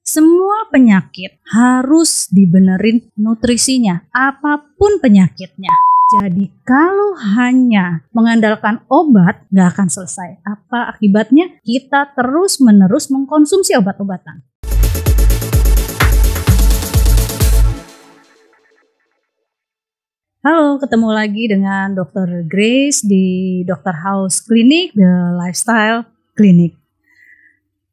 semua penyakit harus dibenerin nutrisinya, apapun penyakitnya. Jadi kalau hanya mengandalkan obat, nggak akan selesai. Apa akibatnya? Kita terus-menerus mengkonsumsi obat-obatan. Halo, ketemu lagi dengan Dr. Grace di Dr. House Clinic, The Lifestyle Clinic.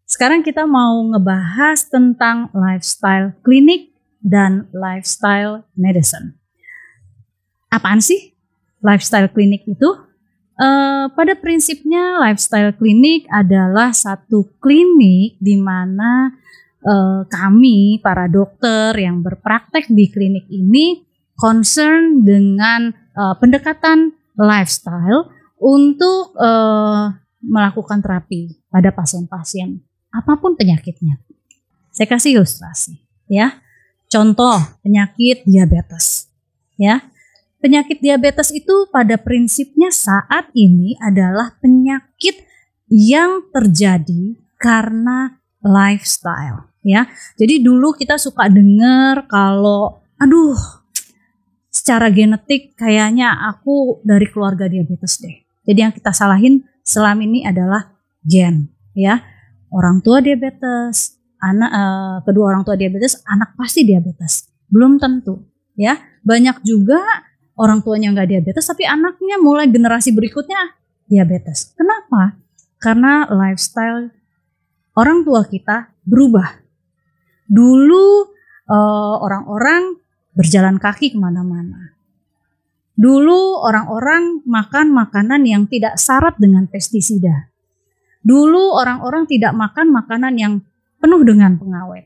Sekarang kita mau ngebahas tentang lifestyle clinic dan lifestyle medicine. Apaan sih lifestyle clinic itu? Pada prinsipnya lifestyle clinic adalah satu klinik di mana kami para dokter yang berpraktek di klinik ini concern dengan pendekatan lifestyle untuk melakukan terapi pada pasien-pasien apapun penyakitnya. Saya kasih ilustrasi ya. Contoh penyakit diabetes ya. Penyakit diabetes itu pada prinsipnya saat ini adalah penyakit yang terjadi karena lifestyle ya. Jadi dulu kita suka dengar kalau secara genetik kayaknya aku dari keluarga diabetes deh. Jadi yang kita salahin selama ini adalah gen ya. Orang tua diabetes, kedua orang tua diabetes, anak pasti diabetes. Belum tentu ya. Banyak juga orang tuanya nggak diabetes tapi anaknya mulai generasi berikutnya diabetes. Kenapa? Karena lifestyle orang tua kita berubah. Dulu orang-orang berjalan kaki kemana-mana. Dulu orang-orang makan makanan yang tidak syarat dengan pestisida. Dulu orang-orang tidak makan makanan yang penuh dengan pengawet.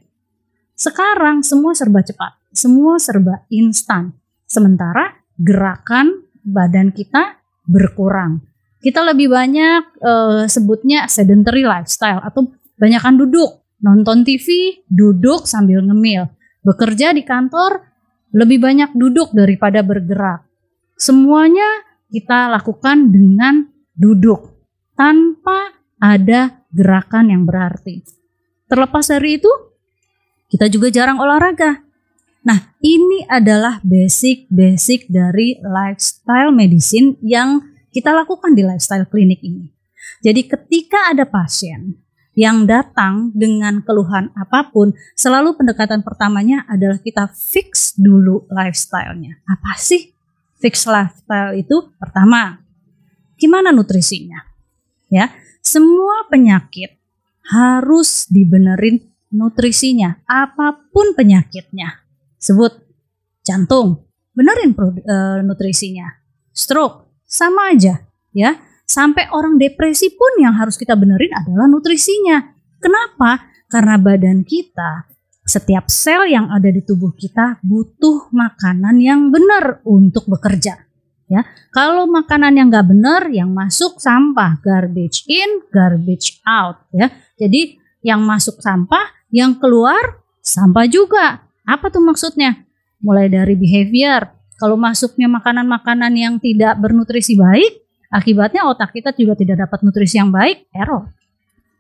Sekarang semua serba cepat, semua serba instan. Sementara gerakan badan kita berkurang. Kita lebih banyak sebutnya sedentary lifestyle atau banyakan duduk, nonton TV, duduk sambil ngemil. Bekerja di kantor lebih banyak duduk daripada bergerak. Semuanya kita lakukan dengan duduk tanpa ada gerakan yang berarti. Terlepas dari itu, kita juga jarang olahraga. Nah, ini adalah basic dari lifestyle medicine yang kita lakukan di lifestyle clinic ini. Jadi ketika ada pasien yang datang dengan keluhan apapun, selalu pendekatan pertamanya adalah kita fix dulu lifestyle-nya. Apa sih fix lifestyle itu? Pertama, gimana nutrisinya? Ya, semua penyakit harus dibenerin nutrisinya, apapun penyakitnya. Sebut jantung, benerin nutrisinya. Stroke, sama aja ya. Sampai orang depresi pun yang harus kita benerin adalah nutrisinya. Kenapa? Karena badan kita, setiap sel yang ada di tubuh kita butuh makanan yang benar untuk bekerja. Ya, kalau makanan yang nggak benar, yang masuk sampah, garbage in, garbage out. Ya, jadi yang masuk sampah, yang keluar sampah juga. Apa tuh maksudnya? Mulai dari behavior. Kalau masuknya makanan-makanan yang tidak bernutrisi baik, akibatnya otak kita juga tidak dapat nutrisi yang baik, error.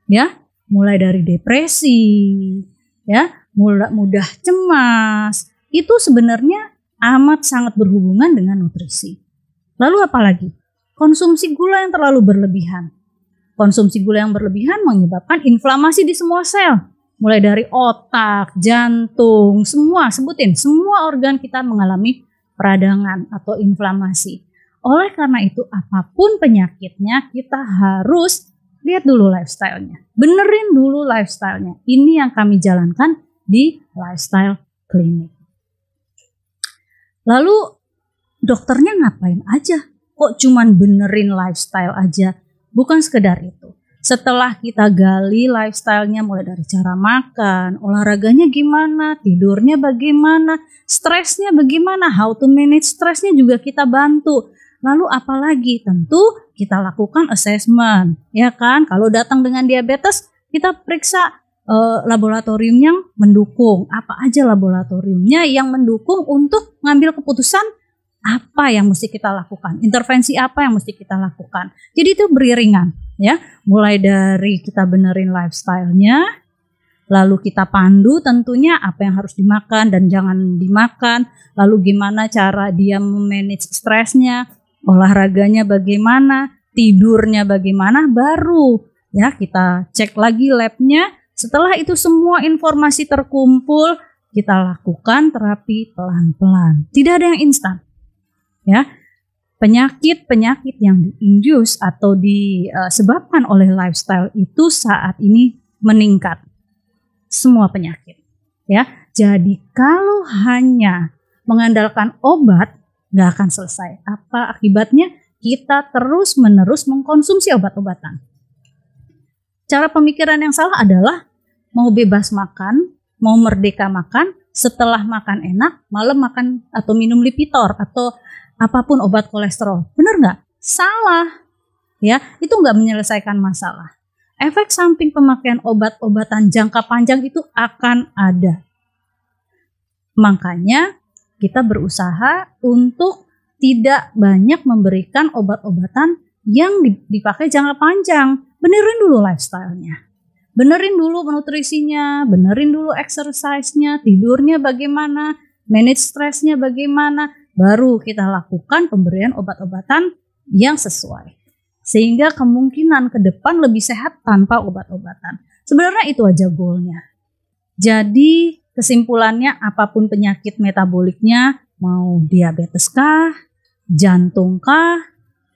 Ya, mulai dari depresi, ya, mudah cemas. Itu sebenarnya amat sangat berhubungan dengan nutrisi. Lalu apalagi? Konsumsi gula yang terlalu berlebihan. Konsumsi gula yang berlebihan menyebabkan inflamasi di semua sel. Mulai dari otak, jantung, semua organ kita mengalami peradangan atau inflamasi. Oleh karena itu, apapun penyakitnya, kita harus lihat dulu lifestyle-nya. Benerin dulu lifestyle-nya. Ini yang kami jalankan di lifestyle clinic. Lalu dokternya ngapain aja? Kok cuman benerin lifestyle aja? Bukan sekedar itu. Setelah kita gali lifestyle-nya mulai dari cara makan, olahraganya gimana, tidurnya bagaimana, stresnya bagaimana, how to manage stresnya juga kita bantu. Lalu apalagi? Tentu kita lakukan assessment, ya kan? Kalau datang dengan diabetes, kita periksa laboratorium yang mendukung. Apa aja laboratoriumnya yang mendukung untuk ngambil keputusan apa yang mesti kita lakukan, intervensi apa yang mesti kita lakukan. Jadi itu beriringan ya, mulai dari kita benerin lifestyle-nya, Lalu kita pandu tentunya apa yang harus dimakan dan jangan dimakan. Lalu gimana cara dia memanage stresnya, olahraganya bagaimana, tidurnya bagaimana, baru ya kita cek lagi labnya. Setelah itu semua informasi terkumpul, kita lakukan terapi pelan-pelan. Tidak ada yang instan. Ya. Penyakit-penyakit yang diinduce atau disebabkan oleh lifestyle itu saat ini meningkat. Semua penyakit. Ya. Jadi kalau hanya mengandalkan obat, nggak akan selesai. Apa akibatnya? Kita terus-menerus mengkonsumsi obat-obatan. Cara pemikiran yang salah adalah mau bebas makan, mau merdeka makan, setelah makan enak, malam makan atau minum Lipitor atau apapun obat kolesterol. Benar nggak? Salah. Ya, itu nggak menyelesaikan masalah. Efek samping pemakaian obat-obatan jangka panjang itu akan ada. Makanya kita berusaha untuk tidak banyak memberikan obat-obatan yang dipakai jangka panjang. Benerin dulu lifestyle-nya. Benerin dulu nutrisinya, benerin dulu exercise-nya, tidurnya bagaimana, manage stresnya bagaimana, baru kita lakukan pemberian obat-obatan yang sesuai. Sehingga kemungkinan ke depan lebih sehat tanpa obat-obatan. Sebenarnya itu aja goalnya. Jadi kesimpulannya apapun penyakit metaboliknya, mau diabetes kah, jantung kah,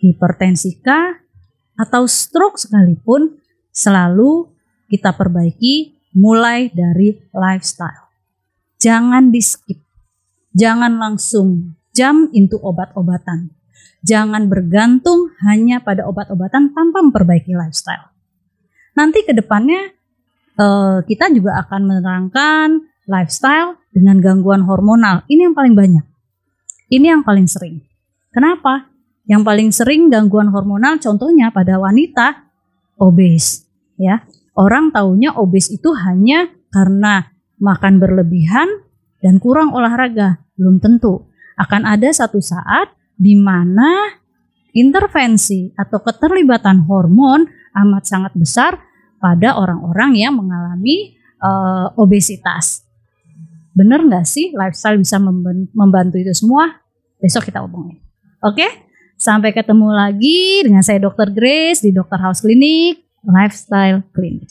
hipertensi kah, atau stroke sekalipun, selalu kita perbaiki mulai dari lifestyle. Jangan di skip, jangan langsung jump into obat-obatan. Jangan bergantung hanya pada obat-obatan tanpa memperbaiki lifestyle. Nanti ke depannya kita juga akan menerangkan lifestyle dengan gangguan hormonal. Ini yang paling banyak. Ini yang paling sering. Kenapa? Yang paling sering gangguan hormonal contohnya pada wanita obes. Ya, orang taunya obes itu hanya karena makan berlebihan dan kurang olahraga. Belum tentu. Akan ada satu saat di mana intervensi atau keterlibatan hormon amat sangat besar pada orang-orang yang mengalami obesitas. Benar nggak sih lifestyle bisa membantu itu semua? Besok kita omongin. Oke? Sampai ketemu lagi dengan saya Dr. Grace di Dr. House Clinic Lifestyle Clinic.